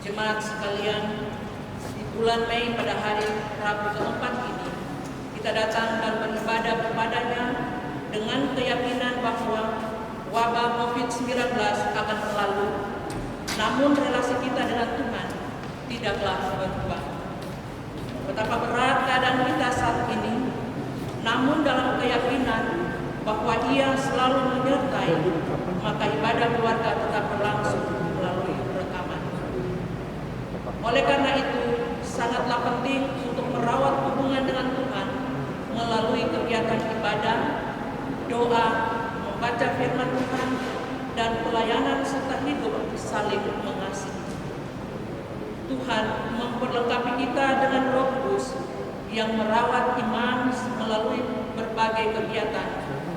Jemaat sekalian, di bulan Mei pada hari Rabu keempat ini, kita datang dan beribadah kepadanya dengan keyakinan bahwa wabah COVID-19 akan berlalu, namun relasi kita dengan Tuhan tidaklah berubah. Betapa berat keadaan kita saat ini, namun dalam keyakinan bahwa Ia selalu menyertai, maka ibadah keluarga tetap berlangsung melalui rekaman. Oleh karena itu, sangatlah penting untuk merawat hubungan dengan Tuhan melalui kegiatan ibadah, doa, membaca firman Tuhan, dan pelayanan serta hidup saling mengasihi. Tuhan memperlengkapi kita dengan Roh Kudus yang merawat iman melalui berbagai kegiatan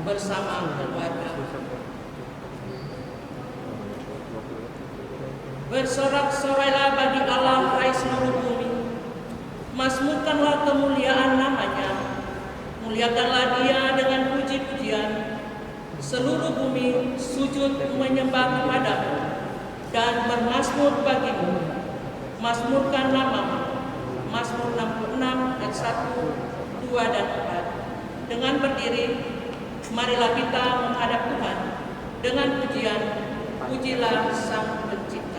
bersama keluarga. Bersorak-sorailah bagi Allah, hai seluruh bumi. Mazmurkanlah kemuliaan namanya. Muliakanlah Dia dengan puji-pujian. Seluruh bumi sujud menyembah kepadamu dan bermazmur bagimu. Mazmurkan namamu. Mazmur 66 ayat 1, 2, dan 4. Dengan berdiri, marilah kita menghadap Tuhan dengan pujian. Pujilah Sang Pencipta.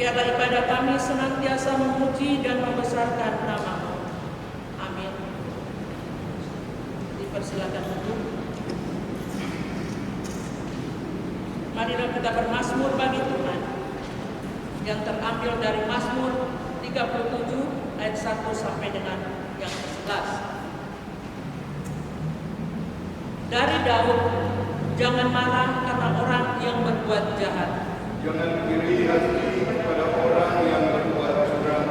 Biarlah ibadah kami senantiasa memuji dan membesarkan nama-Mu. Amin. Dipersilakan duduk. Marilah kita bermazmur bagi Tuhan yang terambil dari Mazmur 37 ayat 1 sampai dengan yang ke-11. Dari Daud, jangan marah karena orang yang berbuat jahat. Jangan iri hati kepada orang yang berbuat curang.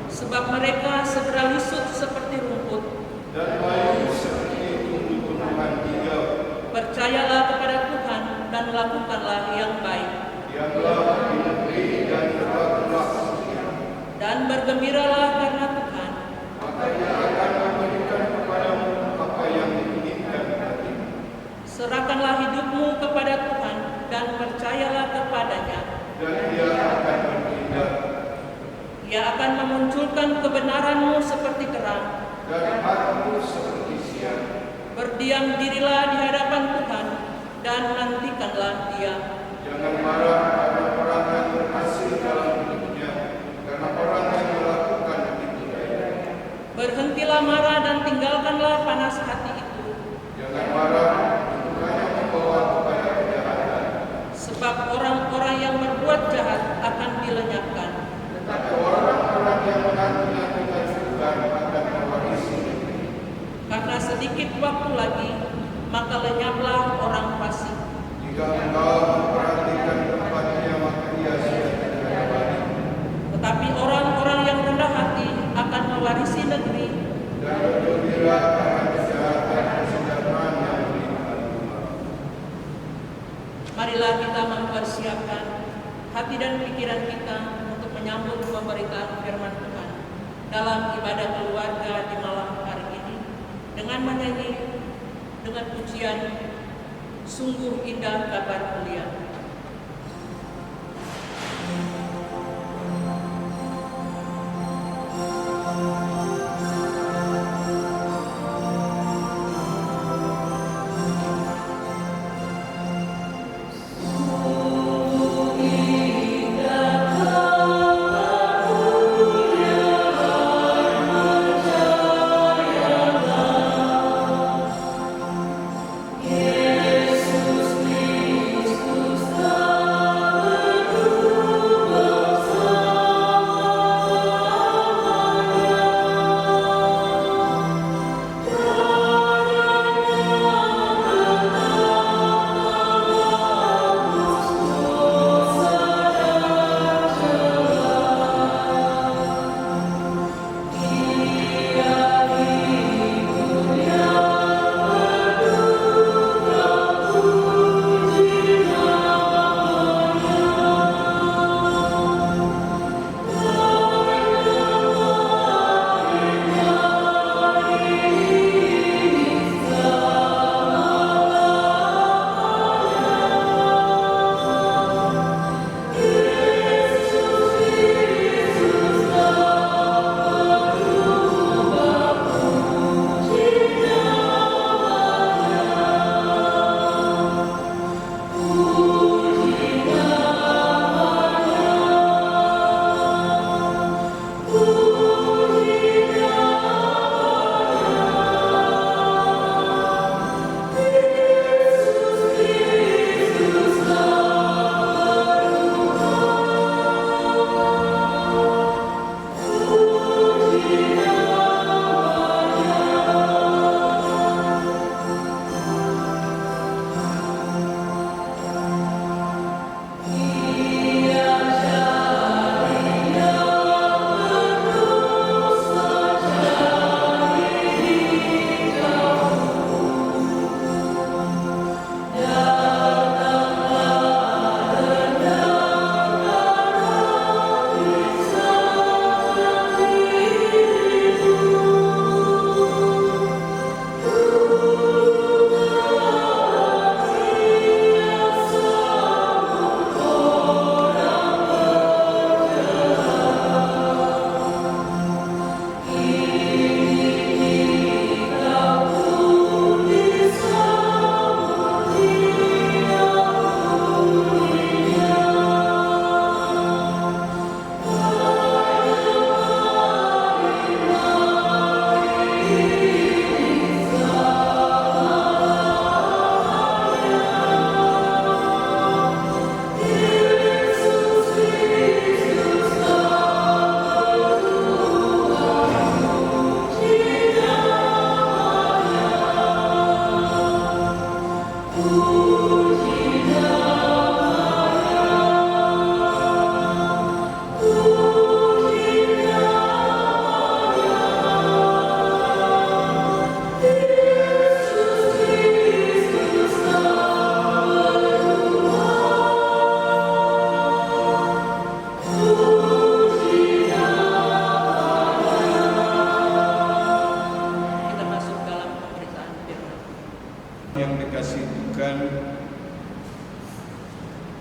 Sebab mereka segera lisut seperti rumput Dan baik seperti tumbuh-tumbuhan hijau. Percayalah kepada Tuhan dan lakukanlah yang baik. Diamlah di negeri dan berlakulah setia. Dan bergembiralah karena Tuhan. Maka Ia akan memberikan kepadamu apa yang diinginkan hatimu. Serahkanlah hidupmu kepada Tuhan dan percayalah kepadanya. Dan Dia akan bertindak. Ia akan memunculkan kebenaranmu seperti terang. Dan hakmu seperti siang. Berdiam dirilah di hadapan Tuhan dan nantikanlah Dia. Jangan marah pada orang yang berhasil dalam hidupnya, karena orang yang melakukan itu daya. Berhentilah marah dan tinggalkanlah panas hati itu. Jangan marah, itu hanya membawa kepada kejahatan. Sebab orang-orang yang berbuat jahat akan dilenyapkan. Tetapi orang-orang yang menanti-nantikan Tuhan akan mewarisi negeri. Karena sedikit waktu lagi, maka lenyaplah orang fasik. Jika engkau memperhatikan tempatnya, maka ia sudah tidak kembali. Tetapi orang-orang yang rendah hati akan mewarisi negeri. Dan bergembira akan kesehatan kesejahteraan yang berlimpah-limpah. Marilah kita mempersiapkan hati dan pikiran kita untuk menyambut pemberitaan firman Tuhan dalam ibadah keluarga di malam hari ini dengan menyanyi dengan pujian Sungguh Indah Kabar Mulia.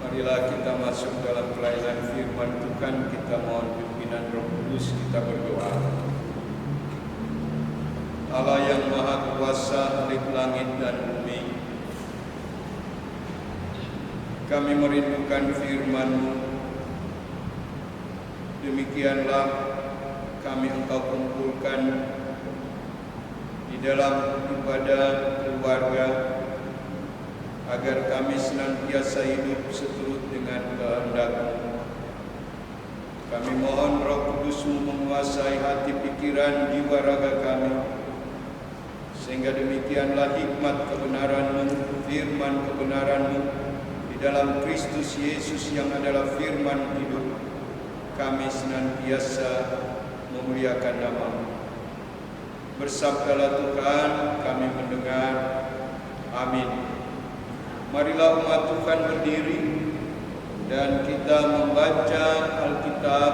Marilah kita masuk dalam pelayanan firman Tuhan, kita mohon pimpinan Roh Kudus, kita berdoa. Allah yang Maha Kuasa, Khalik langit dan bumi, Kami merindukan firman-Mu. Demikianlah kami Engkau kumpulkan di dalam ibadah keluarga, agar kami senantiasa hidup seturut dengan kehendak-Mu. Kami mohon Roh Kudus-Mu menguasai hati, pikiran, jiwa, raga kami, sehingga demikianlah hikmat kebenaran-Mu, firman kebenaran-Mu di dalam Kristus Yesus yang adalah firman hidup, kami senantiasa memuliakan nama-Mu. Bersabdalah Tuhan, kami mendengar. Amin. Marilah umat Tuhan berdiri dan kita membaca Alkitab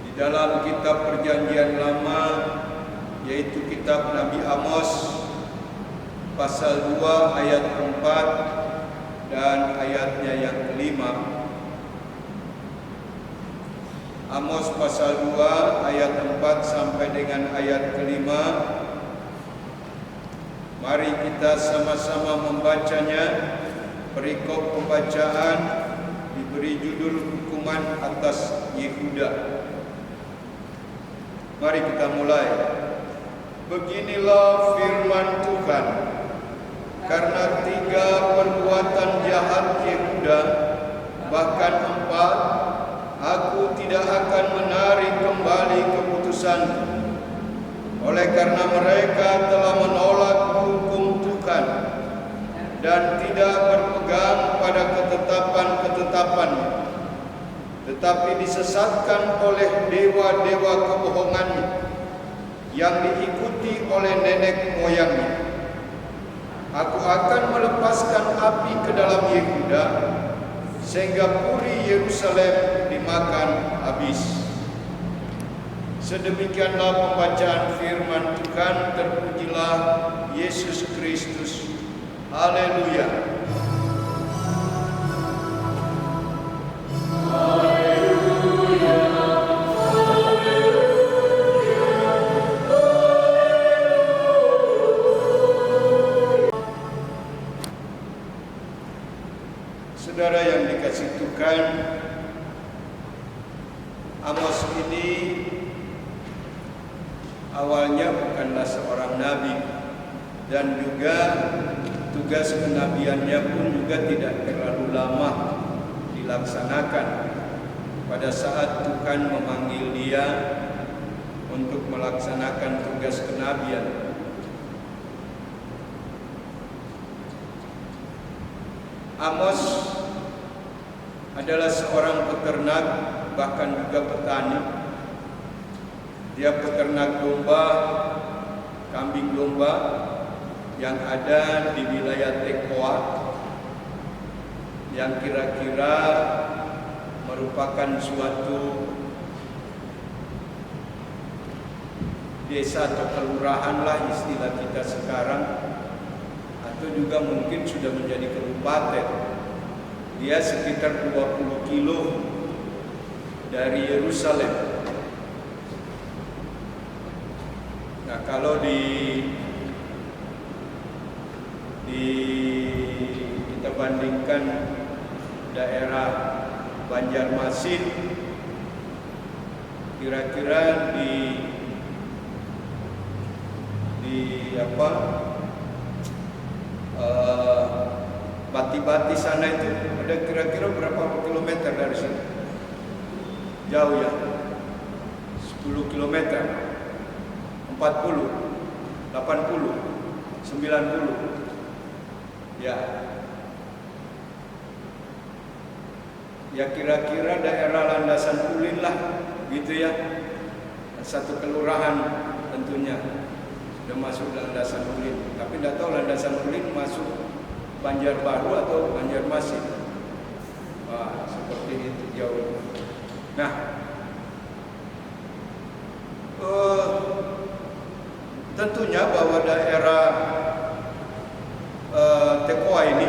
di dalam kitab Perjanjian Lama, yaitu kitab Nabi Amos pasal 2 ayat 4 dan ayatnya yang kelima. Amos pasal 2 ayat 4 sampai dengan ayat kelima. Mari kita sama-sama membacanya. Perikop pembacaan diberi judul hukuman atas Yehuda. Mari kita mulai. Beginilah firman Tuhan. Karena 3 perbuatan jahat Yehuda, bahkan 4, aku tidak akan menarik kembali keputusanku. Oleh karena mereka telah menolak hukum Tuhan dan tidak berpegang pada ketetapan-ketetapannya, tetapi disesatkan oleh dewa-dewa kebohongannya yang diikuti oleh nenek moyangnya. Aku akan melepaskan api ke dalam Yehuda, sehingga puri Yerusalem dimakan habis. Sedemikianlah pembacaan firman Tuhan. Terpujilah Yesus Kristus. Haleluya. Saudara yang dikasihi Tuhan, Amos ini awalnya bukanlah seorang nabi, dan juga tugas kenabiannya pun juga tidak terlalu lama dilaksanakan. Pada saat Tuhan memanggil dia untuk melaksanakan tugas kenabian, Amos adalah seorang peternak, bahkan juga petani. Dia peternak domba, kambing domba yang ada di wilayah Tekoa, yang kira-kira merupakan suatu desa atau kelurahan lah istilah kita sekarang, atau juga mungkin sudah menjadi kabupaten. Dia sekitar 20 kilo dari Yerusalem. Nah, kalau kita bandingkan daerah Banjarmasin, kira-kira Bati-Bati sana itu ada kira-kira berapa kilometer dari sini? Jauh ya, 10 kilometer, 40, 80, 90, ya kira-kira daerah Landasan Ulin lah, gitu ya. Satu kelurahan tentunya sudah masuk Landasan Ulin, tapi tidak tahu Landasan Ulin masuk Banjarbaru atau Banjarmasin. Wah, seperti itu jauh. Nah, tentunya bahwa daerah Tekoa ini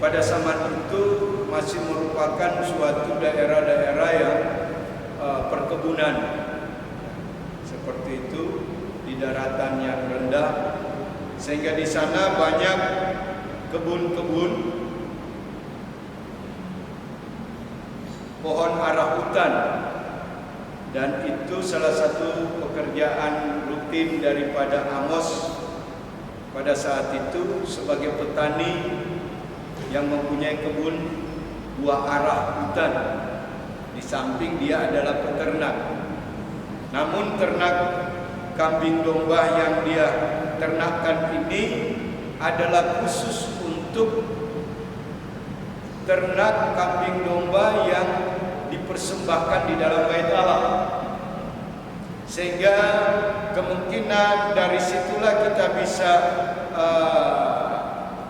pada zaman itu masih merupakan suatu daerah-daerah yang perkebunan. Seperti itu, di daratan yang rendah, sehingga di sana banyak kebun-kebun, pohon ara hutan, dan itu salah satu pekerjaan rutin daripada Amos pada saat itu sebagai petani yang mempunyai kebun buah ara hutan. Di samping dia adalah peternak. Namun ternak kambing domba yang dia ternakkan ini adalah khusus untuk ternak kambing domba yang dipersembahkan di dalam bait Allah. Sehingga kemungkinan dari situlah kita bisa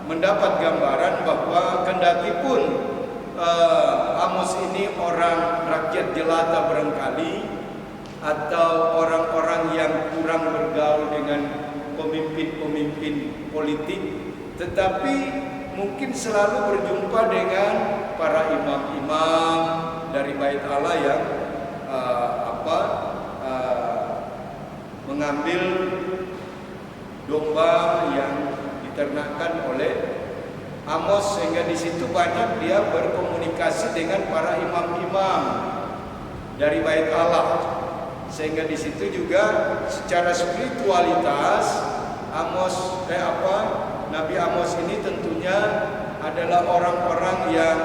mendapat gambaran bahwa kendati pun Amos ini orang rakyat jelata barangkali, atau orang-orang yang kurang bergaul dengan pemimpin-pemimpin politik, tetapi mungkin selalu berjumpa dengan para imam-imam dari bait Allah yang mengambil domba yang diternakkan oleh Amos, sehingga di situ banyak dia berkomunikasi dengan para imam-imam dari bait Allah. Sehingga di situ juga secara spiritualitas Nabi Amos ini tentunya adalah orang-orang yang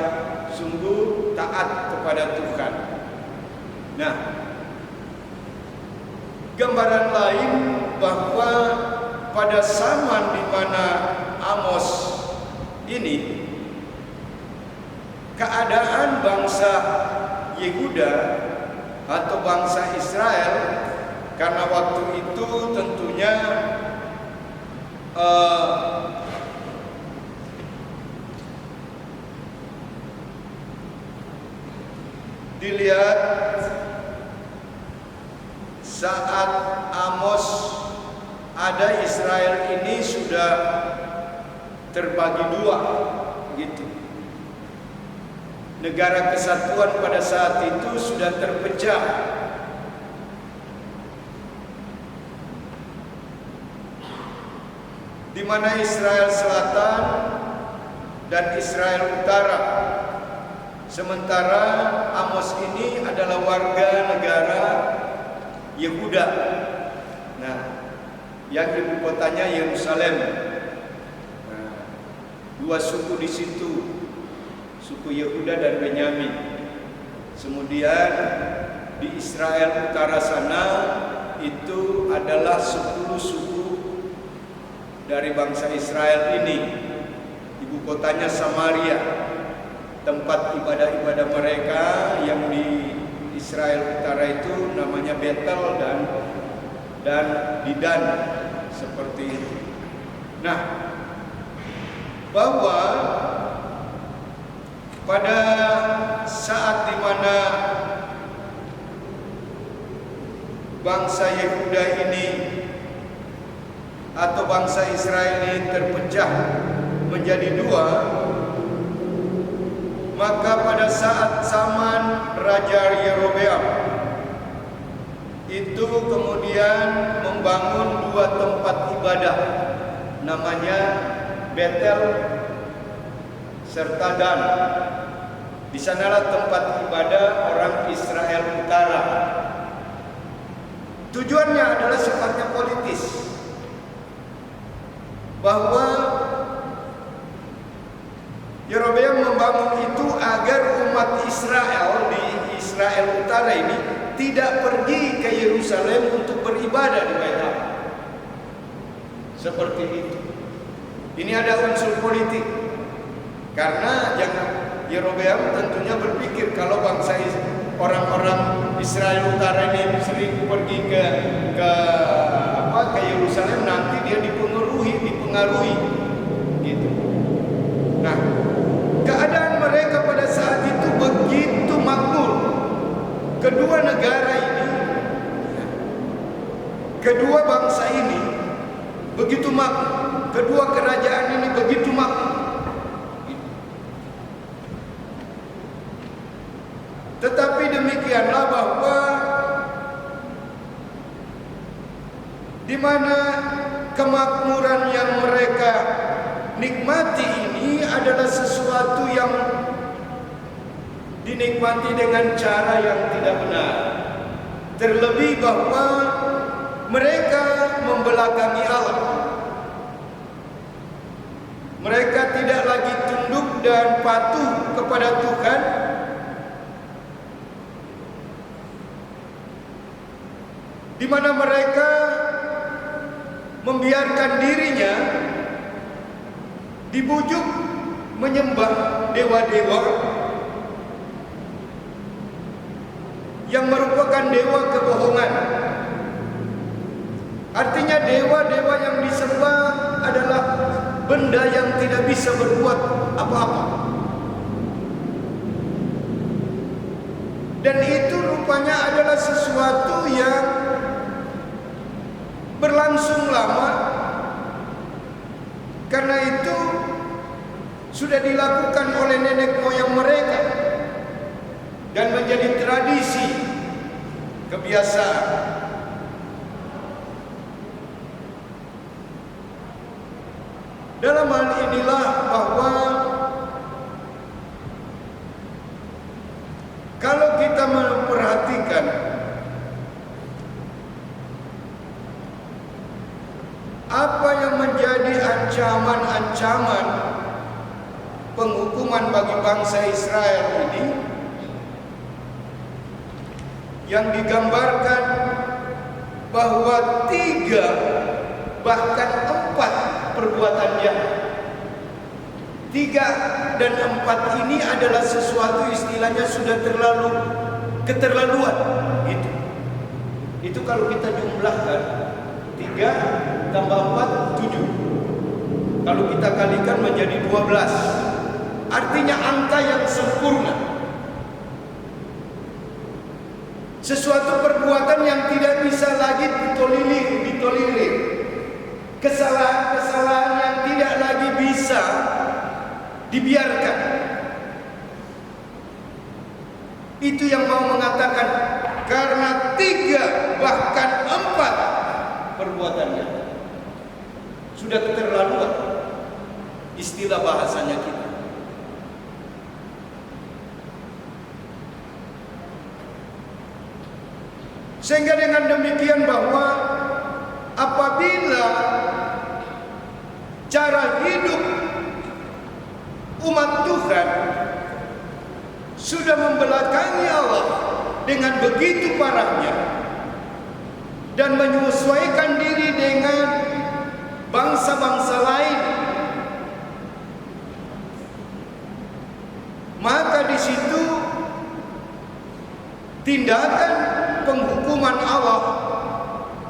sungguh taat kepada Tuhan. Nah, gambaran lain bahwa pada zaman di mana Amos ini, keadaan bangsa Yehuda atau bangsa Israel, karena waktu itu tentunya dilihat saat Amos ada, Israel ini sudah terbagi dua gitu. Negara kesatuan pada saat itu sudah terpecah. Di mana Israel Selatan dan Israel Utara. Sementara Amos ini adalah warga negara Yehuda. Nah, yang ibu kotanya Yerusalem. Nah, dua suku di situ, suku Yehuda dan Benyamin. Kemudian di Israel Utara sana itu adalah 10 suku dari bangsa Israel ini. Ibu kotanya Samaria. Tempat ibadah-ibadah mereka yang di Israel Utara itu namanya Betel dan Didan, seperti itu. Nah, bahwa pada saat dimana bangsa Yehuda ini atau bangsa Israel ini terpecah menjadi dua, maka pada saat zaman Raja Yerobeam itu kemudian membangun dua tempat ibadah, namanya Betel serta Dan. Di sanalah tempat ibadah orang Israel Utara. Tujuannya adalah sifatnya politis, bahwa Yerobeam membangun itu agar umat Israel di Israel Utara ini tidak pergi ke Yerusalem untuk beribadah di Bait Allah. Seperti itu. Ini ada unsur politik. Karena Yerobeam tentunya berpikir kalau bangsa orang-orang Israel Utara ini sering pergi ke Yerusalem, nanti dia dipengaruhi gitu. Nah, keadaan mereka pada saat itu begitu makmur. Kedua negara ini, kedua bangsa ini begitu makmur. Kedua kerajaan ini begitu makmur. Tetapi demikianlah bahwa di mana kemakmuran yang mereka nikmati ini adalah sesuatu yang dinikmati dengan cara yang tidak benar. Terlebih bahwa mereka membelakangi Allah. Mereka tidak lagi tunduk dan patuh kepada Tuhan, di mana mereka membiarkan dirinya dibujuk menyembah dewa-dewa yang merupakan dewa kebohongan. Artinya dewa-dewa yang disembah adalah benda yang tidak bisa berbuat apa-apa. Dan itu rupanya adalah sesuatu yang berlangsung lama. Karena itu sudah dilakukan oleh nenek moyang mereka dan menjadi tradisi, kebiasaan. Dalam hal inilah bahwa kalau kita memperhatikan apa yang menjadi ancaman-ancaman penghukuman bagi bangsa Israel ini, yang digambarkan bahwa 3 bahkan 4 perbuatan jahat. 3 dan 4 ini adalah sesuatu istilahnya sudah terlalu keterlaluan. Itu kalau kita jumlahkan 3 tambah 4 7. Kalau kita kalikan menjadi 12. Artinya angka yang sempurna. Sesuatu perbuatan yang tidak bisa lagi ditolerir. Kesalahan-kesalahan yang tidak lagi bisa dibiarkan. Itu yang mau mengatakan karena 3 bahkan 4 perbuatannya sudah keterlaluan, istilah bahasanya kita. Sehingga dengan demikian bahwa apabila cara hidup umat Tuhan sudah membelakangi Allah dengan begitu parahnya dan menyesuaikan diri dengan bangsa-bangsa lain, maka di situ tindakan penghukuman Allah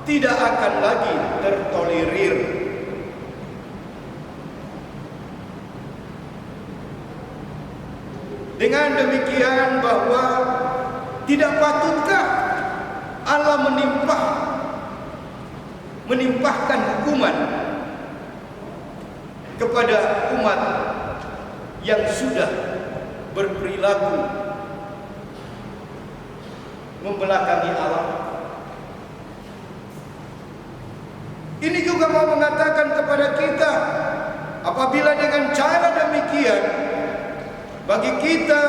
tidak akan lagi tertolerir. Dengan demikian bahwa tidak patutkah Allah menimpahkan hukuman kepada umat yang sudah berperilaku membelakangi Allah. Ini juga mau mengatakan kepada kita, apabila dengan cara demikian bagi kita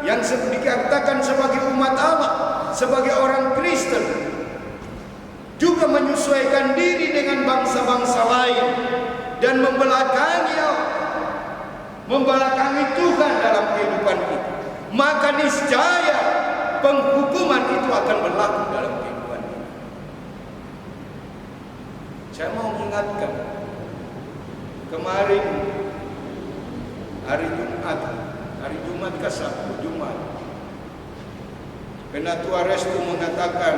yang dikatakan sebagai umat Allah, sebagai orang Kristen, juga menyesuaikan diri dengan bangsa-bangsa lain dan membelakangi Allah, membelakangi Tuhan dalam kehidupan kita, maka niscaya penghukuman itu akan berlaku dalam kehidupan kita. Saya mau mengingatkan, kemarin hari Jumat ke-1, Jumat, Penatua Restu mengatakan,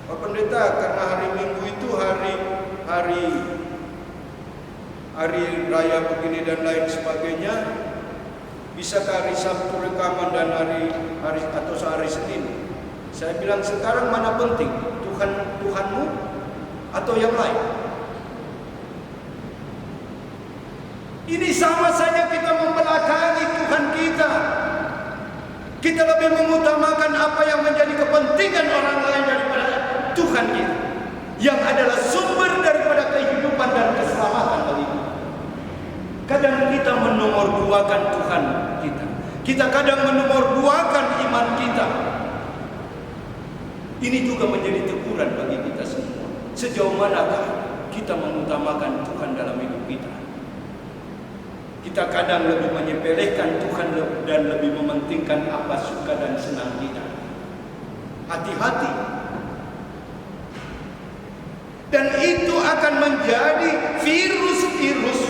Pak Pendeta, karena hari Minggu itu hari raya begini dan lain sebagainya, bisakah hari Sabtu rekaman dan hari atau hari Senin? Saya bilang, sekarang mana penting, Tuhanmu atau yang lain? Ini sama saja kita membelakangi Tuhan kita. Kita lebih mengutamakan apa yang menjadi kepentingan orang lain daripada Tuhan kita, yang adalah sumber daripada dan keselamatan bagi kita. Kadang kita menomorduakan Tuhan kita. Kita kadang menomorduakan iman kita. Ini juga menjadi teguran bagi kita semua. Sejauh manakah kita mengutamakan Tuhan dalam hidup kita? Kita kadang lebih menyepelekan Tuhan dan lebih mementingkan apa suka dan senang kita. Hati-hati. Dan itu akan menjadi virus-virus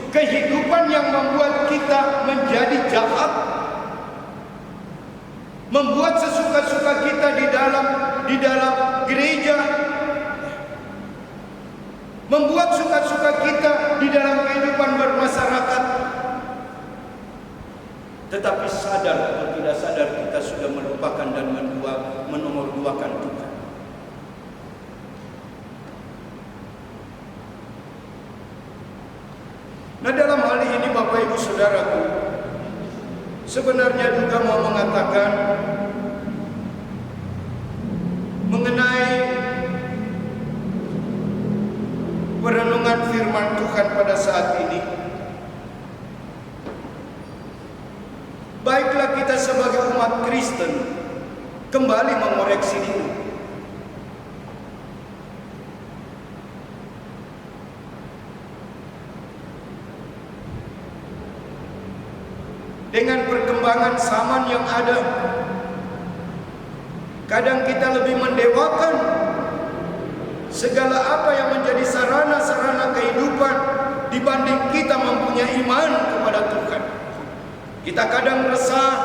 kehidupan yang membuat kita menjadi jahat. Membuat sesuka-suka kita di dalam gereja. Membuat suka-suka kita di dalam kehidupan bermasyarakat. Tetapi sadar atau tidak sadar kita sudah melupakan dan menomorduakan Tuhan. Nah, dalam hal ini Bapak Ibu Saudaraku, sebenarnya juga mau mengatakan mengenai perenungan firman Tuhan pada saat ini. Baiklah kita sebagai umat Kristen kembali mengoreksi diri. Dengan perkembangan zaman yang ada, kadang kita lebih mendewakan segala apa yang menjadi sarana-sarana kehidupan dibanding kita mempunyai iman kepada Tuhan. Kita kadang resah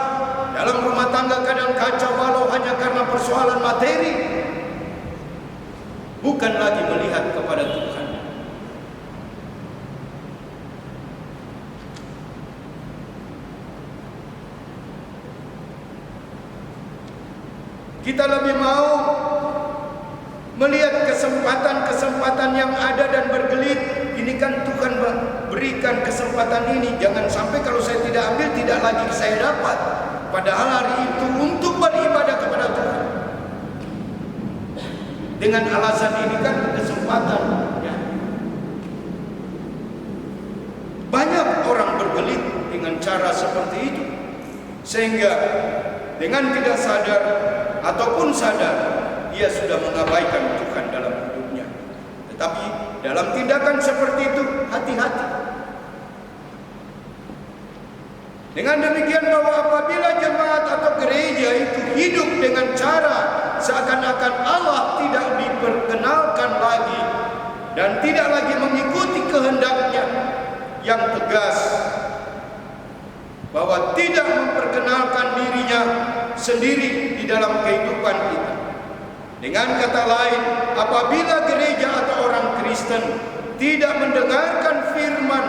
dalam rumah tangga, kadang kacau balau hanya karena persoalan materi, bukan lagi melihat kepada Tuhan. Kita lebih mau melihat kesempatan-kesempatan yang ada dan bergelit. Ini kan Tuhan berikan kesempatan ini. Jangan sampai kalau saya tidak ambil, tidak lagi saya dapat. Padahal hari itu untuk beribadah kepada Tuhan. Dengan alasan ini kan kesempatan. Ya. Banyak orang bergelit dengan cara seperti itu. Sehingga dengan tidak sadar ataupun sadar, ia sudah mengabaikan Tuhan dalam hidupnya. Tetapi dalam tindakan seperti itu, hati-hati. Dengan demikian bahwa apabila jemaat atau gereja itu hidup dengan cara seakan-akan Allah tidak diperkenalkan lagi dan tidak lagi mengikuti kehendaknya yang tegas, bahwa tidak memperkenalkan dirinya sendiri di dalam kehidupan kita. Dengan kata lain, apabila gereja atau orang Kristen tidak mendengarkan firman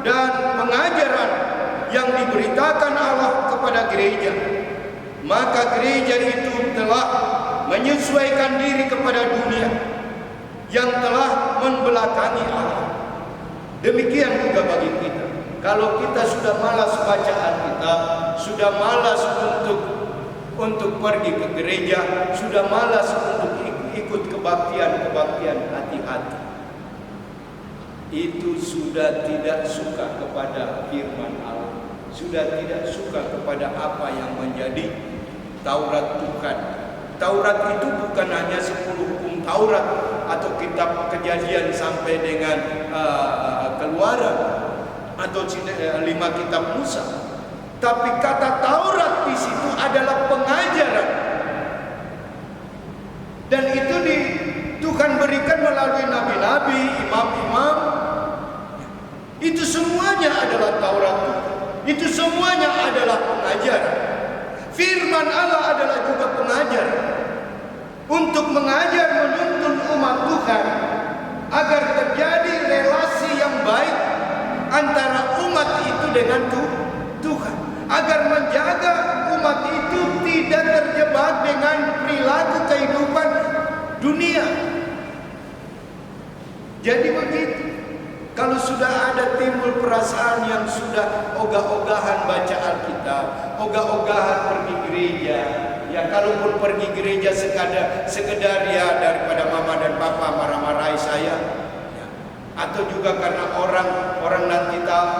dan pengajaran yang diberitakan Allah kepada gereja, maka gereja itu telah menyesuaikan diri kepada dunia yang telah membelakangi Allah. Demikian juga bagi kita. Kalau kita sudah malas baca Alkitab, sudah malas untuk pergi ke gereja, sudah malas untuk ikut kebaktian, hati-hati. Itu sudah tidak suka kepada firman Allah, sudah tidak suka kepada apa yang menjadi Taurat Tuhan. Taurat itu bukan hanya 10 hukum Taurat atau kitab Kejadian sampai dengan Keluaran atau 5 kitab Musa. Tapi kata Taurat di situ adalah pengajaran. Dan itu Tuhan berikan melalui nabi-nabi, imam-imam. Itu semuanya adalah Taurat Tuhan. Itu semuanya adalah pengajaran. Firman Allah adalah juga pengajaran. Untuk mengajar, menuntun umat Tuhan agar terjadi relasi yang baik antara umat itu dengan Tuhan, agar menjaga umat itu tidak terjebak dengan perilaku kehidupan dunia. Jadi begitu. Kalau sudah ada timbul perasaan yang sudah ogah-ogahan baca Alkitab, ogah-ogahan pergi gereja, ya kalaupun pergi gereja sekedar ya daripada mama dan papa marah-marahi saya, ya. atau juga karena orang nanti tahu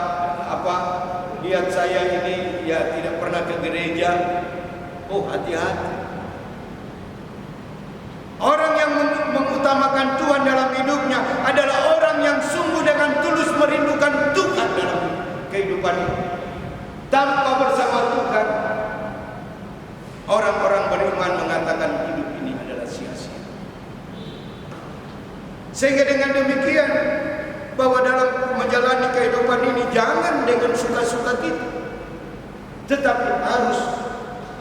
lihat saya ini ya tidak pernah ke gereja. Oh, hati-hati. Orang yang mengutamakan Tuhan dalam hidupnya adalah orang yang sungguh dengan tulus merindukan Tuhan dalam kehidupan ini. Tanpa bersama Tuhan, orang-orang beriman mengatakan hidup ini adalah sia-sia. Sehingga dengan demikian, bahwa dalam menjalani kehidupan ini jangan dengan suka-suka kita, tetapi harus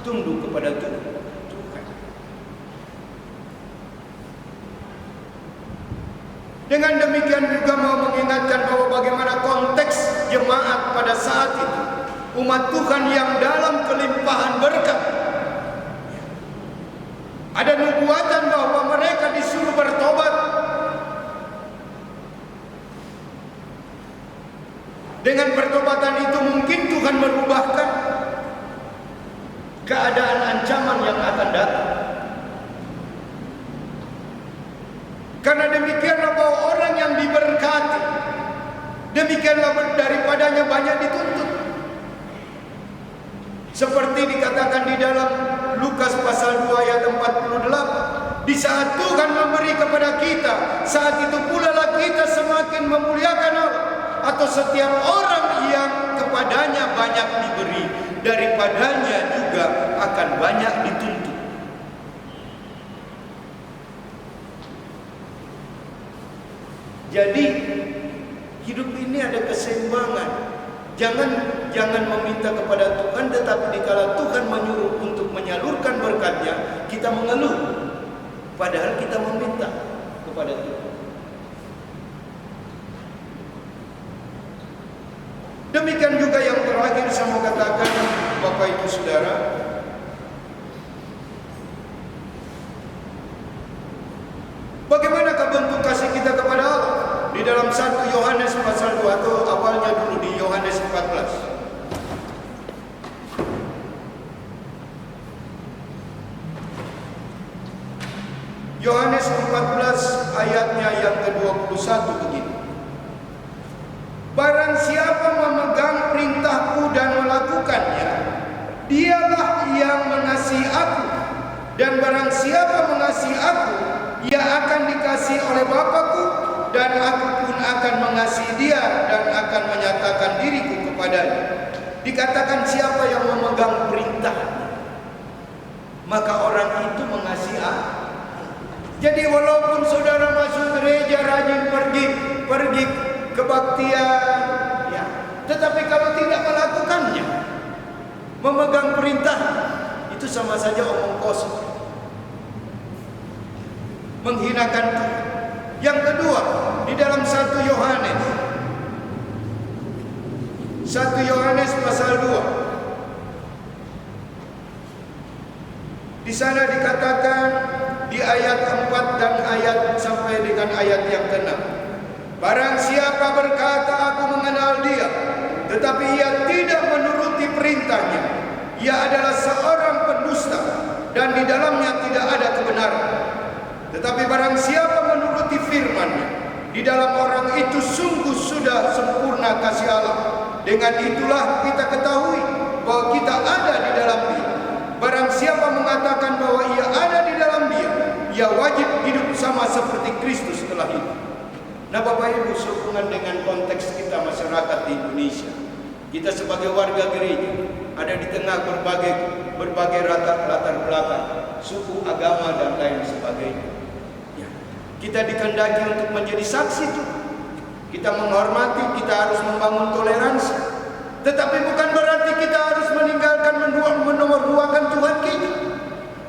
tunduk kepada Tuhan. Dengan demikian juga mau mengingatkan bahwa bagaimana konteks jemaat pada saat itu, umat Tuhan yang dalam kelimpahan berkat. Ada nubuatan bahwa mereka disuruh bertobat. Dengan pertobatan itu mungkin Tuhan merubahkan keadaan ancaman yang akan datang. Karena demikianlah bahwa orang yang diberkati, demikianlah daripadanya banyak dituntut. Seperti dikatakan di dalam Lukas pasal 2 ayat 48. Di saat Tuhan memberi kepada kita, saat itu pula lah kita semakin memuliakan Allah. Atau setiap orang yang kepadanya banyak diberi, daripadanya juga akan banyak dituntut. Jadi hidup ini ada keseimbangan. Jangan meminta kepada Tuhan, tetapi dikala Tuhan menyuruh untuk menyalurkan berkat-Nya, kita mengeluh. Padahal kita meminta kepada Tuhan. Demikian juga yang terakhir saya mau katakan, Bapak Ibu Saudara, bagaimana bentuk kasih kita kepada Allah? Di dalam 1 Yohanes pasal 2 atau awalnya dulu di Yohanes 14. Yohanes 14 ayatnya yang ke-21 begini. Barang siapa memegang perintahku dan melakukannya, dialah yang mengasihi aku. Dan barang siapa mengasihi aku, ia akan dikasihi oleh Bapa-Ku, dan aku pun akan mengasihi dia dan akan menyatakan diriku kepadanya. Dikatakan siapa yang memegang perintah, maka orang itu mengasihi aku. Jadi walaupun saudara masuk gereja, rajin pergi kebaktian, ya, tetapi kalau tidak melakukannya, memegang perintah, itu sama saja omong kosong, menghinakan Tuhan. Yang kedua, di dalam 1 Yohanes pasal 2, di sana dikatakan di ayat 4 dan ayat sampai dengan ayat yang ke-6. Barang siapa berkata aku mengenal dia, tetapi ia tidak menuruti perintahnya, ia adalah seorang pendusta dan di dalamnya tidak ada kebenaran. Tetapi barang siapa menuruti firman-Nya, di dalam orang itu sungguh sudah sempurna kasih Allah. Dengan itulah kita ketahui bahwa kita ada di dalam Dia. Barang siapa mengatakan bahwa ia ada di dalam Dia, ia wajib hidup sama seperti Kristus telah hidup. Nah, Bapak Ibu, sehubungan dengan konteks kita masyarakat di Indonesia, kita sebagai warga gereja ada di tengah berbagai latar belakang, suku, agama dan lain sebagainya. Ya. Kita dikehendaki untuk menjadi saksi itu. Kita menghormati, kita harus membangun toleransi. Tetapi bukan berarti kita harus meninggalkan menomor-duakan Tuhan kita.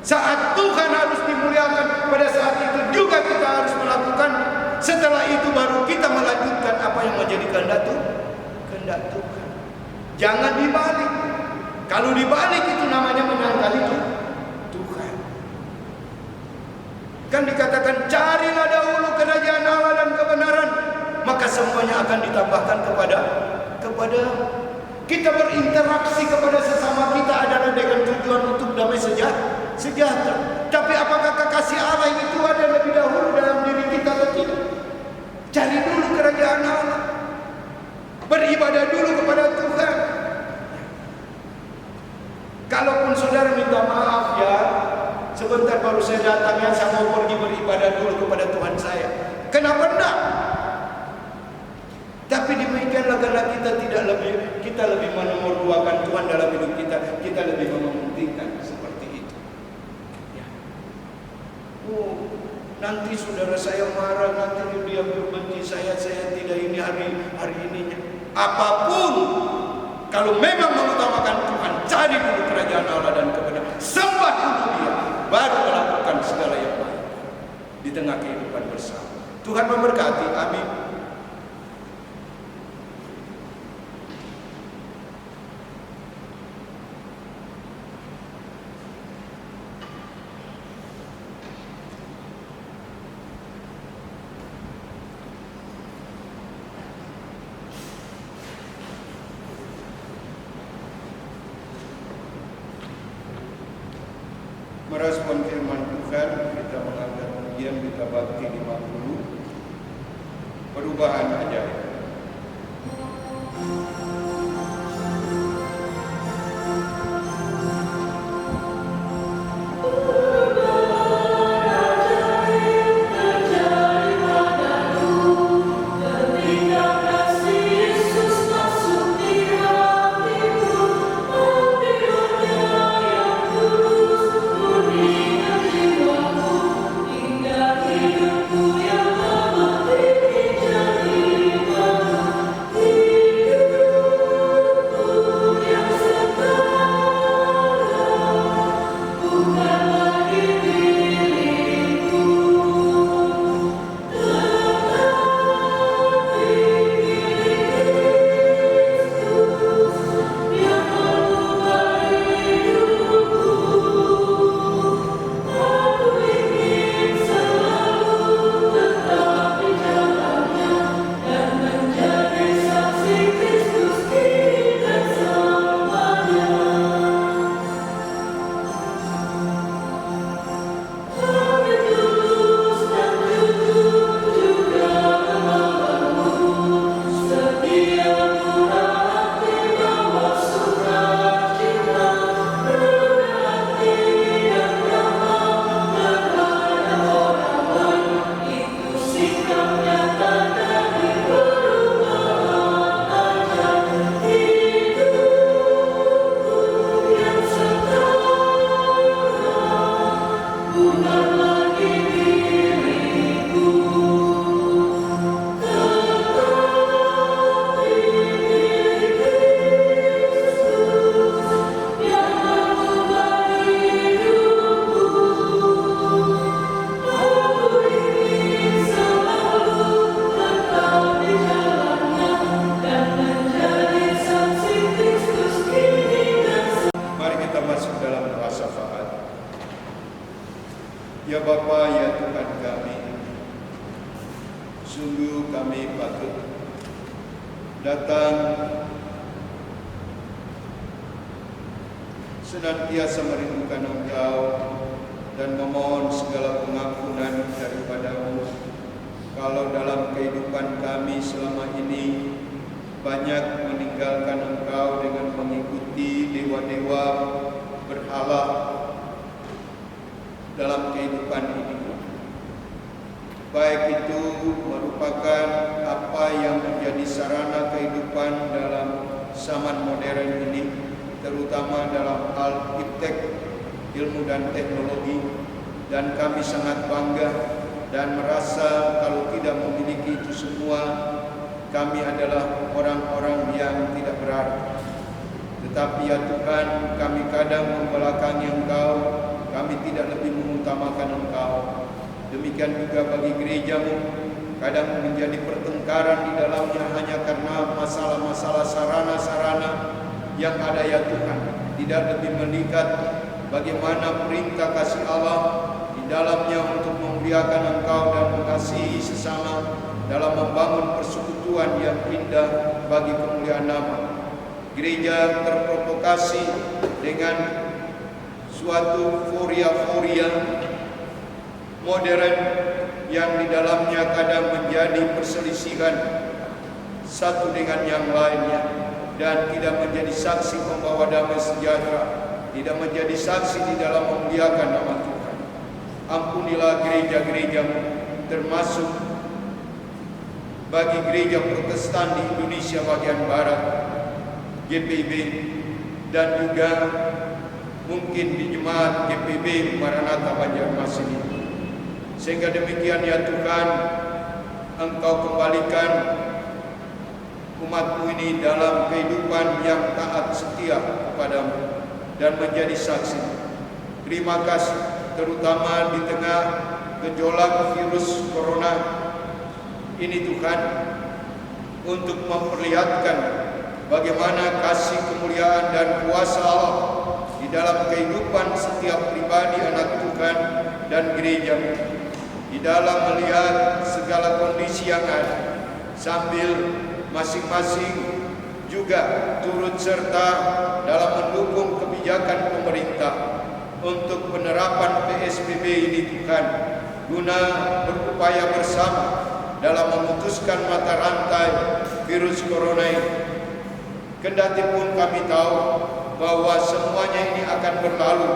Saat Tuhan harus dimuliakan, pada saat itu juga kita harus melakukan. Setelah itu baru kita melanjutkan apa yang menjadi kehendak Tuhan. Jangan dibalik. Kalau dibalik itu namanya menyangkal itu Tuhan. Kan dikatakan carilah dahulu kerajaan Allah dan kebenaran, maka semuanya akan ditambahkan kepada kita. Berinteraksi kepada sesama kita adalah dengan tujuan untuk damai sejahtera. Tapi apakah kekasih Allah itu ada lebih dahulu dalam diri kita atau tidak? Cari dulu kerajaan kerajaan Allah. Beribadah dulu kepada Tuhan. Kalaupun saudara minta maaf ya, sebentar baru saya datang ya, saya mau pergi beribadah dulu kepada Tuhan saya. Kenapa enggak? Tapi demikianlah, karena kita lebih menomorduakan Tuhan dalam hidup kita lebih mementingkan seperti itu. Ya. Oh, nanti saudara saya marah, nanti dia benci saya tidak ini hari ininya. Apapun, kalau memang mengutamakan Tuhan, cari dulu kerajaan Allah dan kebenaran, sembah dulu Dia, baru melakukan segala yang baik di tengah kehidupan bersama. Tuhan memberkati. Amin. Merespon firman Tuhan, kita mengangkat pujian, kita bakti 50, perubahan ajaib. Ya Bapa, ya Tuhan kami, sungguh kami patut datang senantiasa merindukan Engkau dan memohon segala pengampunan daripada-Mu. Kalau dalam kehidupan kami selama ini banyak meninggalkan Engkau dengan mengikuti dewa-dewa berhala dalam kehidupan ini, baik itu merupakan apa yang menjadi sarana kehidupan dalam zaman modern ini, terutama dalam hal iptek, ilmu dan teknologi, dan kami sangat bangga dan merasa kalau tidak memiliki itu semua, kami adalah orang-orang yang tidak berarti. Tetapi ya Tuhan, kami kadang membelakangi Engkau, kami tidak lebih mengutamakan Engkau. Demikian juga bagi gereja-Mu, kadang menjadi pertengkaran di dalamnya hanya karena masalah-masalah sarana-sarana yang ada ya Tuhan. Tidak lebih melihat bagaimana perintah kasih Allah di dalamnya untuk memuliakan Engkau dan mengasihi sesama dalam membangun persekutuan yang indah bagi kemuliaan nama. Gereja terprovokasi dengan suatu foria-foria modern yang di dalamnya kadang menjadi perselisihan satu dengan yang lainnya, dan tidak menjadi saksi membawa damai sejahtera, tidak menjadi saksi di dalam memuliakan nama Tuhan. Ampunilah gereja-gerejamu, termasuk bagi gereja Protestan di Indonesia bagian Barat, GPIB, dan juga mungkin di jemaat GPIB Maranatha Banjarmasin ini. Sehingga demikian ya Tuhan, Engkau kembalikan umat-Mu ini dalam kehidupan yang taat setia kepadamu dan menjadi saksi. Terima kasih, terutama di tengah gejolak virus corona ini Tuhan, untuk memperlihatkan bagaimana kasih, kemuliaan, dan kuasa Allah di dalam kehidupan setiap pribadi anak Tuhan dan gereja, di dalam melihat segala kondisi yang ada, sambil masing-masing juga turut serta dalam mendukung kebijakan pemerintah untuk penerapan PSBB ini Tuhan, guna berupaya bersama dalam memutuskan mata rantai virus corona ini. Kendati pun kami tahu bahwa semuanya ini akan berlalu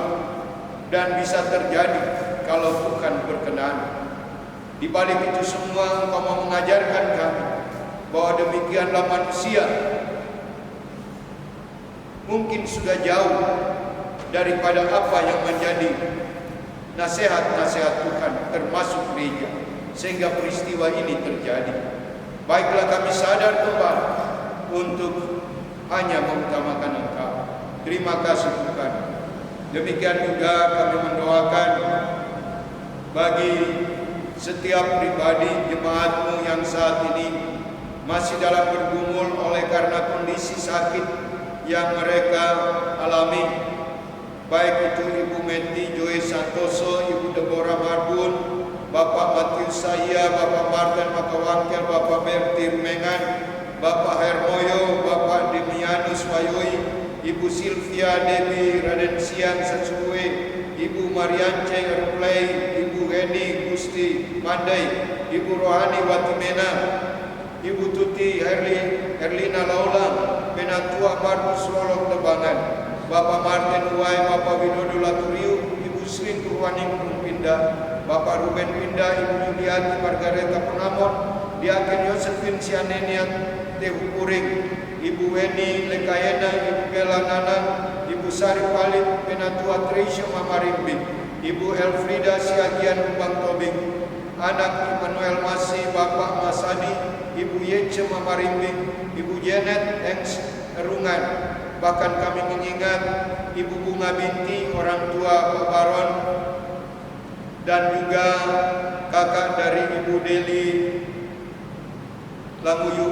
dan bisa terjadi kalau Tuhan berkenan. Di balik itu semua, Engkau mau mengajarkan kami bahwa demikianlah manusia mungkin sudah jauh daripada apa yang menjadi nasihat-nasihat Tuhan, termasuk gereja, sehingga peristiwa ini terjadi. Baiklah, kami sadar kembali untuk hanya mengutamakan Engkau. Terima kasih Tuhan. Demikian juga kami mendoakan bagi setiap pribadi jemaat-Mu yang saat ini masih dalam bergumul oleh karena kondisi sakit yang mereka alami, baik itu Ibu Meti Joy Santoso, Ibu Deborah Marbun, Bapak Matius Saya, Bapak Martin Makawangkel, Bapak Bertir Mengan, Bapak Hermoyo, Bapak Demianus Wayoi, Ibu Silvia Dewi Radensian Setsue, Ibu Mariance Ruplay, Ibu Heni Gusti Mandai, Ibu Rohani Watimena, Ibu Tuti Herlina Laulang, Penatua Markus Rolok Tebangan, Bapak Martin Uwai, Bapak Widodo Laturiu, Ibu Sri Turwaning Pindah, Bapak Ruben Pindah, Ibu Juliati Margareta Penamon, Diaken Yosefin Sianeniat Tehu Puring, Ibu Weni Lekayena, Ibu Bella Nanang, Ibu Sari Palit, Penatua Trisha Mamarimbing, Ibu Elfrida Siagian Lubang Tobing, anak Immanuel Masih, Bapak Masadi, Ibu Yece Mamarimbing, Ibu Janet Engs Erungan. Bahkan kami mengingat Ibu Bunga Binti, orang tua Pak Baron, dan juga kakak dari Ibu Deli Lamuyu,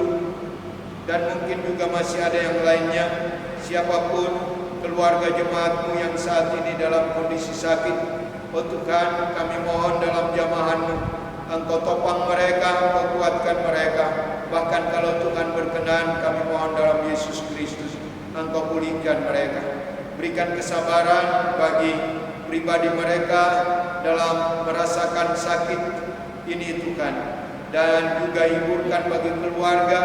dan mungkin juga masih ada yang lainnya. Siapapun keluarga jemaat-Mu yang saat ini dalam kondisi sakit, oh Tuhan, kami mohon dalam jamahan-Mu, Engkau topang mereka, Engkau kuatkan mereka. Bahkan kalau Tuhan berkenan, kami mohon dalam Yesus Kristus, Engkau pulihkan mereka. Berikan kesabaran bagi pribadi mereka dalam merasakan sakit ini Tuhan, dan juga hiburkan bagi keluarga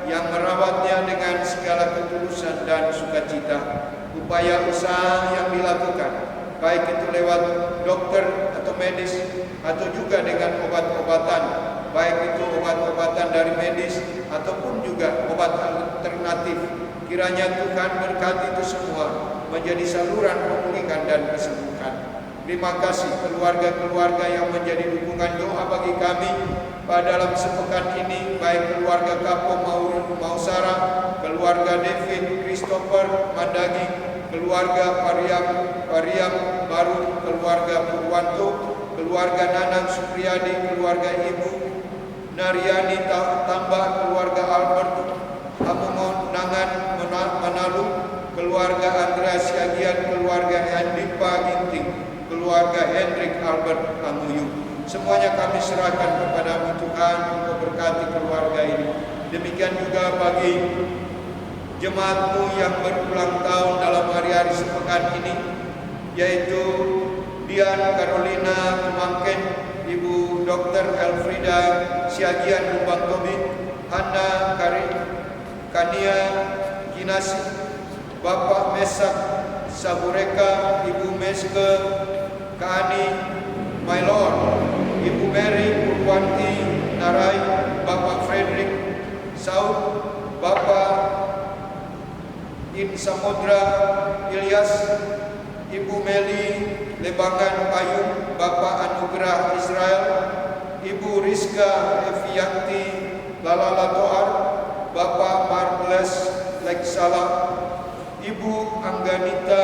yang merawatnya dengan segala ketulusan dan sukacita. Upaya usaha yang dilakukan, baik itu lewat dokter atau medis, atau juga dengan obat-obatan, baik itu obat-obatan dari medis ataupun juga obat alternatif. Kiranya Tuhan berkati itu semua menjadi saluran pemulihan dan kesembuhan. Terima kasih keluarga-keluarga yang menjadi dukungan doa bagi kami pada dalam sepekan ini, baik keluarga Kapo Mausara, keluarga David Christopher Mandagi, keluarga Pariam Baru, keluarga Purwanto, keluarga Nanang Supriyadi, keluarga Ibu Naryani Tambah, keluarga Albert Amungon Nangan Manalu, keluarga Andrea Siagian, keluarga Handipa Ginting, keluarga Hendrik Albert Amuyu. Semuanya kami serahkan kepada-Mu Tuhan, untuk berkati keluarga ini. Demikian juga bagi jemaat-Mu yang berulang tahun dalam hari-hari sepekan ini, yaitu Dian Carolina Tumangken, Ibu Dr. Elfrida Siagian Lubang Tobing, Hana Kania Kinasi, Bapak Mesak Sabureka, Ibu Meske Kaani, My Lord, Ibu Mary Purwanti Narai, Bapak Frederick Saud, Bapak In Samudra Ilyas, Ibu Meli Lebangan Payung, Bapak Anugerah Israel, Ibu Rizka Evianti Lalala Toar, Bapak Marbles Leksala, Ibu Angganita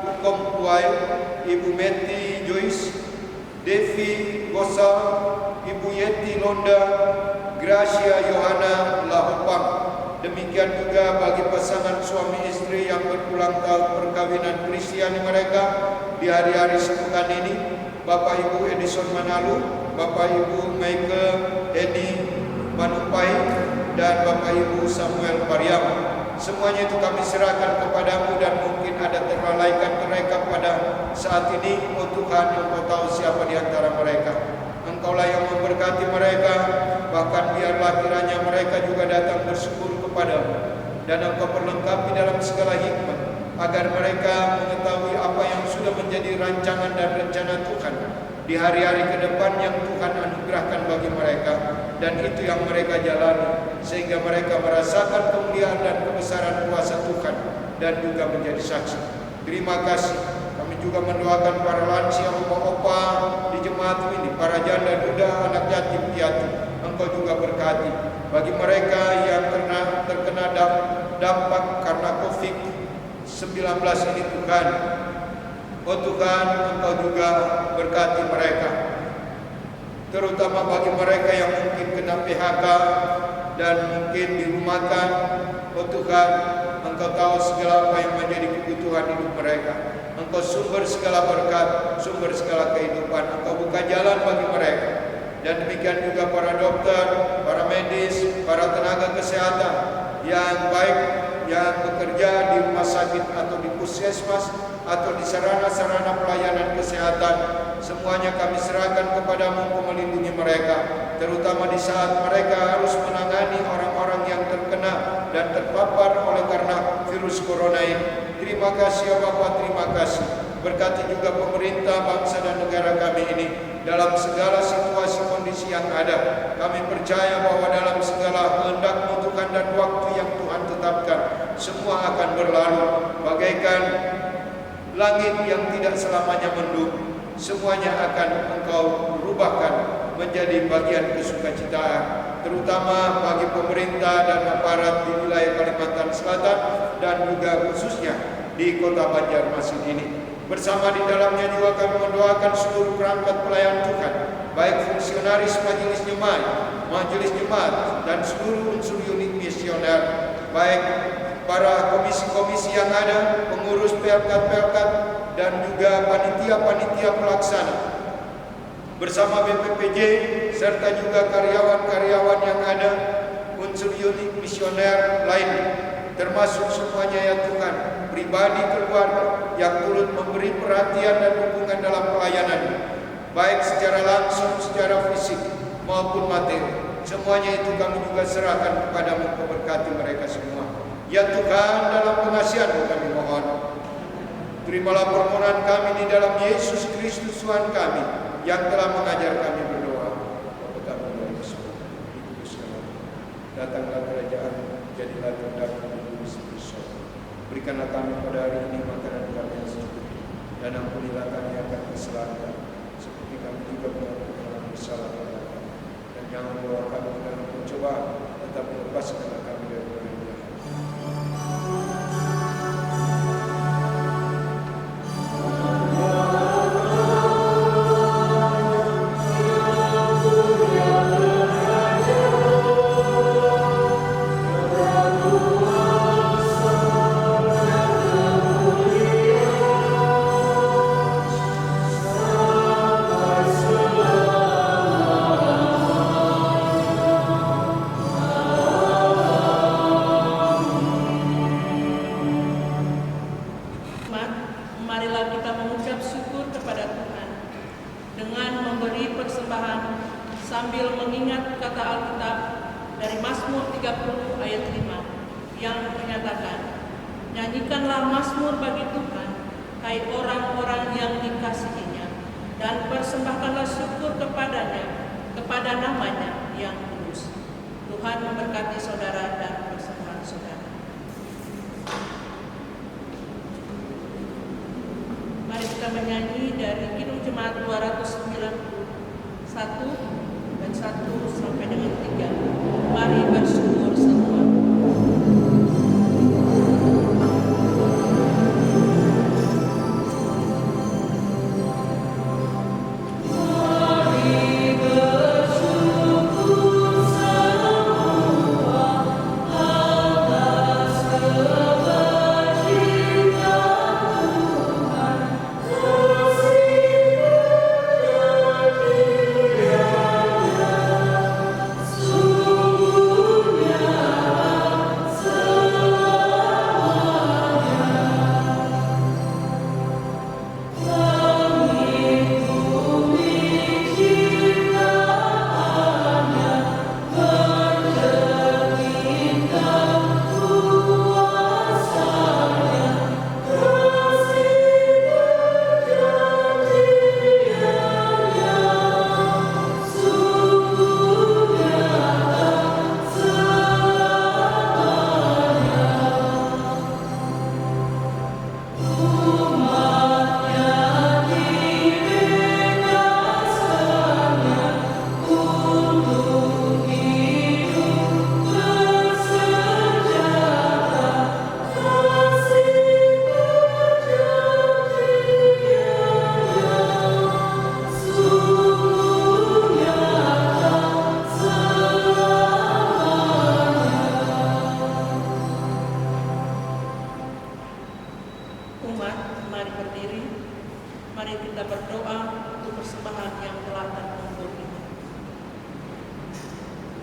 Hukom Tuai, Ibu Meti Joyce, Devi Gosal, Ibu Yeti Londa, Gracia Yohana Lahopang. Demikian juga bagi pasangan suami istri yang berulang tahun perkawinan Kristiani mereka di hari-hari sepekan ini, Bapak Ibu Edison Manalu, Bapak Ibu Meike Edi Manupai, dan Bapak Ibu Samuel Pariam. Semuanya itu kami serahkan kepadamu, dan mungkin ada terlalaikan mereka pada saat ini. Oh Tuhan, Engkau tahu siapa di antara mereka. Engkaulah yang memberkati mereka, bahkan biarlah kiranya mereka juga datang bersyukur kepadamu, dan Engkau perlengkapi dalam segala hikmat, agar mereka mengetahui apa yang sudah menjadi rancangan dan rencana Tuhan di hari-hari ke depan yang Tuhan anugerahkan bagi mereka, dan itu yang mereka jalani, sehingga mereka merasakan kemuliaan dan kebesaran kuasa Tuhan, dan juga menjadi saksi. Terima kasih. Kami juga mendoakan para lansia, opa-opa di jemaat ini, para janda duda, anak yatim piatu. Engkau juga berkati bagi mereka yang terkena dampak karena COVID-19 ini, Tuhan. Oh Tuhan, Engkau juga berkati mereka, terutama bagi mereka yang mungkin kena PHK dan mungkin dirumahkan. Oh Tuhan, Engkau tahu segala apa yang menjadi kebutuhan hidup mereka. Engkau sumber segala berkat, sumber segala kehidupan. Engkau buka jalan bagi mereka. Dan demikian juga para dokter, para medis, para tenaga kesehatan yang baik yang bekerja di rumah sakit atau di puskesmas atau di sarana-sarana pelayanan kesehatan. Semuanya kami serahkan kepadamu untuk melindungi mereka, terutama di saat mereka harus menangani orang-orang yang terkena dan terpapar oleh karena virus corona ini. Terima kasih ya Bapak, terima kasih. Berkati juga pemerintah, bangsa dan negara kami ini dalam segala situasi kondisi yang ada. Kami percaya bahwa dalam segala kehendak-Mu Tuhan dan waktu yang Tuhan tetapkan, semua akan berlalu bagaikan langit yang tidak selamanya mendung. Semuanya akan Engkau rubahkan menjadi bagian kesukacitaan, terutama bagi pemerintah dan aparat di wilayah Kalimantan Selatan dan juga khususnya di kota Banjarmasin ini. Bersama di dalamnya juga kami mendoakan seluruh perangkat pelayan Tuhan, baik fungsionaris majelis jemaat dan seluruh unsur unit misioner, baik para komisi-komisi yang ada, pengurus pelkat-pelkat, dan juga panitia-panitia pelaksana, bersama BPPJ, serta juga karyawan-karyawan yang ada, unsur unit misioner lainnya, termasuk semuanya ya Tuhan, pribadi keluarga yang turut memberi perhatian dan dukungan dalam pelayanan, baik secara langsung, secara fisik maupun materi. Semuanya itu kami juga serahkan kepadamu, berkati mereka semua. Ya Tuhan, dalam pengasihan-Mu kami mohon, terimalah permohonan kami di dalam Yesus Kristus Tuhan kami, yang telah mengajar kami berdoa. Bapa kami dari surga, dikuduskanlah, datanglah kerajaan, jadilah kehendak-Mu di bumi seperti di surga. Berikanlah kami pada hari ini makanan kami yang secukupnya, dan ampunilah kami akan kesalahan kami, seperti kami juga mengampuni orang bersalah kepada kami. Dan jangan bawa kami ke dalam pencobaan, tetapi lepaskanlah kami dari yang jahat. Marilah kita mengucap syukur kepada Tuhan dengan memberi persembahan sambil mengingat kata Alkitab dari Mazmur 30 ayat 5 yang menyatakan, nyanyikanlah mazmur bagi Tuhan, hai orang-orang yang dikasihinya, dan persembahkanlah syukur kepadanya, kepada namanya yang kudus. Tuhan memberkati saudara dan persembahan saudara. Mari kita menyanyi dari Kidung Jemaat 291 dan 1 sampai dengan 3. Mari bersyukur semua.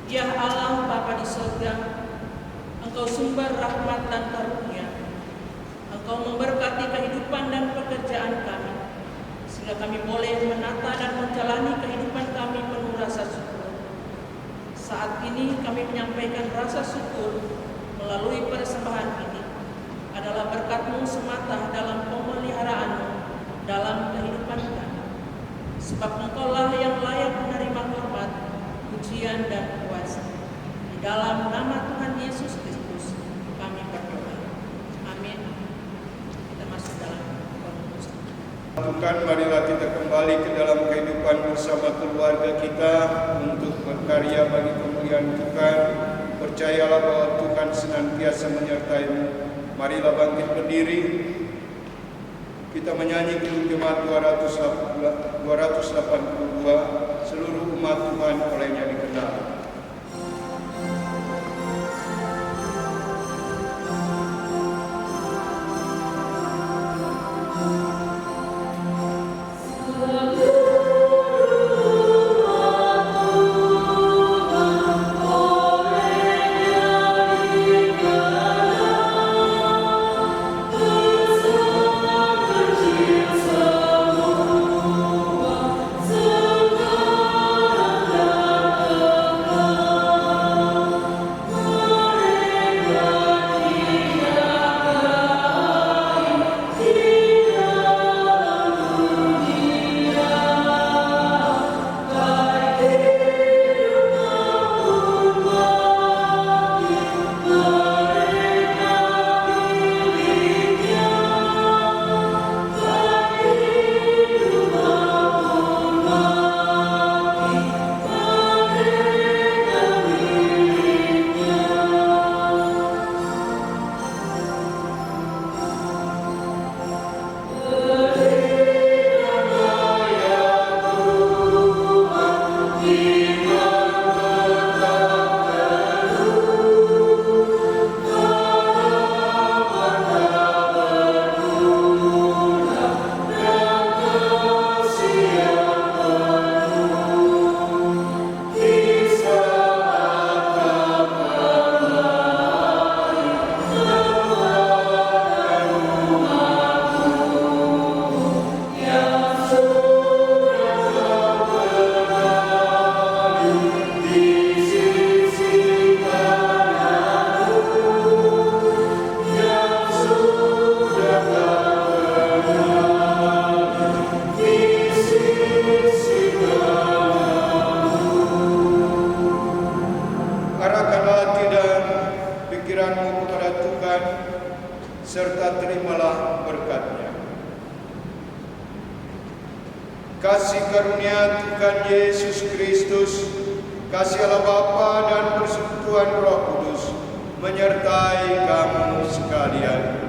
Ya Allah Bapa di surga, Engkau sumber rahmat dan karunia. Engkau memberkati kehidupan dan pekerjaan kami, sehingga kami boleh menata dan menjalani kehidupan kami penuh rasa syukur. Saat ini kami menyampaikan rasa syukur melalui persembahan ini adalah berkat-Mu semata dalam pemeliharaan-Mu dalam kehidupan kami. Sebab Engkaulah yang layak menerima hormat, pujian dan kuasa. Di dalam nama Tuhan Yesus Kristus kami berdoa. Amin. Kita masuk dalam penutusan. Tuhan, marilah kita kembali ke dalam kehidupan bersama keluarga kita untuk berkarya bagi kemuliaan Tuhan. Percayalah bahwa Tuhan senantiasa menyertai-Mu. Marilah bangkit berdiri. Kita menyanyi Kidung Jemaat 282, seluruh umat Tuhan olehnya dikenal. imanmu kepada Tuhan, serta terimalah berkat-Nya. Kasih karunia Tuhan Yesus Kristus, kasih Allah Bapa dan persekutuan Roh Kudus menyertai kamu sekalian.